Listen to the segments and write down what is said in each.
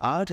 8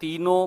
3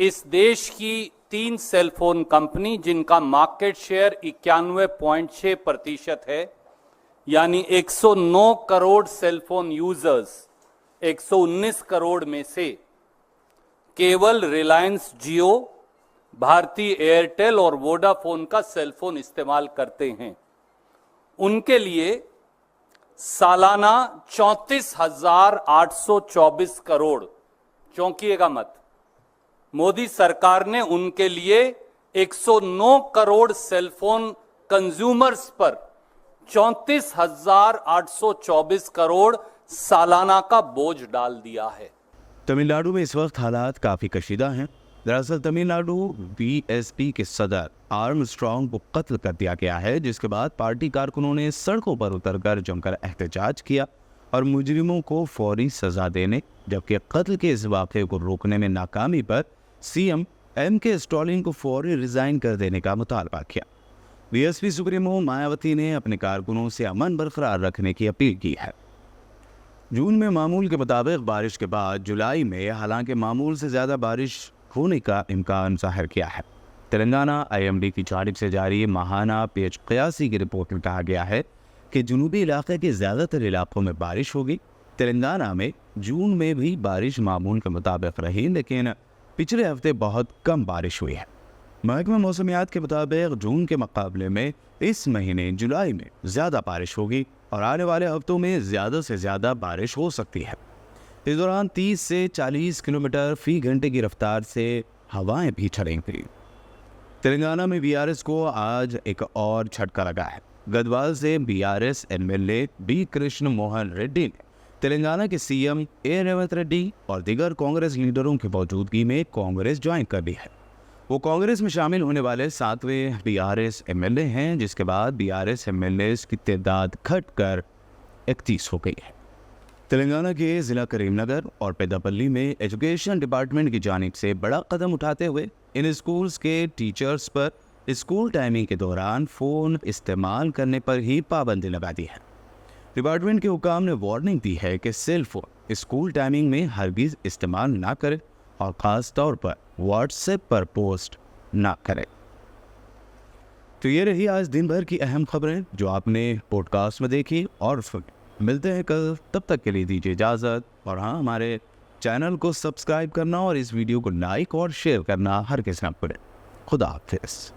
इस देश की 3 सेलफोन कंपनी जिनका मार्केट शेयर 91.6% है, यानी 109 करोड़ सेलफोन यूजर्स 119 करोड़ में से केवल रिलायंस जियो, भारती एयरटेल और वोडाफोन का सेलफोन इस्तेमाल करते हैं। उनके लिए सालाना 34,824 करोड़, चौंकिएगा मत, मोदी सरकार ने उनके लिए 109 करोड़ सेलफोन कंज्यूमर्स पर 34,824 करोड़ सालाना का बोझ डाल दिया है। तमिलनाडु में इस वक्त हालात काफी कशीदा हैं। दरअसल तमिलनाडु बीएसपी के सदर आर्मस्ट्रॉन्ग को कत्ल कर दिया गया है, जिसके बाद पार्टी कारकुनों ने सड़कों पर उतरकर जमकर एहतजाज किया और मुजरिमों को फौरी सजा देने, जबकि कत्ल के इस वाक़े को रोकने में नाकामी पर सीएम एमके स्टालिन को फौरी रिजाइन कर देने का मुतालबा किया। बीएसपी सुप्रीमो मायावती ने अपने कारकुनों से अमन बरकरार रखने की अपील की है। जून में मामूल के मुताबिक बारिश के बाद जुलाई में हालांकि मामूल से ज़्यादा बारिश होने का इम्कान ज़ाहिर किया है। तेलंगाना आईएमडी की जानिब से जारी माहाना पेश क़यासी की रिपोर्ट में कहा गया है कि जनूबी इलाके के ज़्यादातर इलाकों में बारिश होगी। तेलंगाना में जून में भी बारिश मामूल के मुताबिक रही, लेकिन पिछले हफ्ते बहुत कम बारिश हुई है। महकमा मौसमियात के मुताबिक जून के मुकाबले में इस महीने जुलाई में ज़्यादा बारिश होगी और आने वाले हफ्तों में ज़्यादा से ज़्यादा बारिश हो सकती है। इस दौरान 30 से 40 किलोमीटर फी घंटे की रफ्तार से हवाएं भी चलेंगी। तेलंगाना में बीआरएस को आज एक और झटका लगा है। गदवाल से BRS MLA B Krishna Mohan Reddy ने तेलंगाना के सीएम ए रेवंत रेड्डी और दीगर कांग्रेस लीडरों की मौजूदगी में कांग्रेस ज्वाइन कर ली है। वो कांग्रेस में शामिल होने वाले 7वें बीआरएस एमएलए हैं, जिसके बाद बीआरएस एमएलए की तादाद घटकर 31 हो गई है। तेलंगाना के ज़िला करीमनगर और पेदापल्ली में एजुकेशन डिपार्टमेंट की जानिब से बड़ा कदम उठाते हुए इन स्कूल्स के टीचर्स पर स्कूल टाइमिंग के दौरान फ़ोन इस्तेमाल करने पर ही पाबंदी लगा दी है। डिपार्टमेंट के हुकाम ने वार्निंग दी है कि सेल फोन स्कूल टाइमिंग में हरगिज़ इस्तेमाल ना करें और ख़ास तौर पर व्हाट्सएप पर पोस्ट ना करें। तो ये रही आज दिन भर की अहम खबरें जो आपने पॉडकास्ट में देखी और सुनी। मिलते हैं कल, तब तक के लिए दीजिए इजाज़त। और हाँ, हमारे चैनल को सब्सक्राइब करना और इस वीडियो को लाइक और शेयर करना हर किसी ना भूलें। खुदा हाफिज़।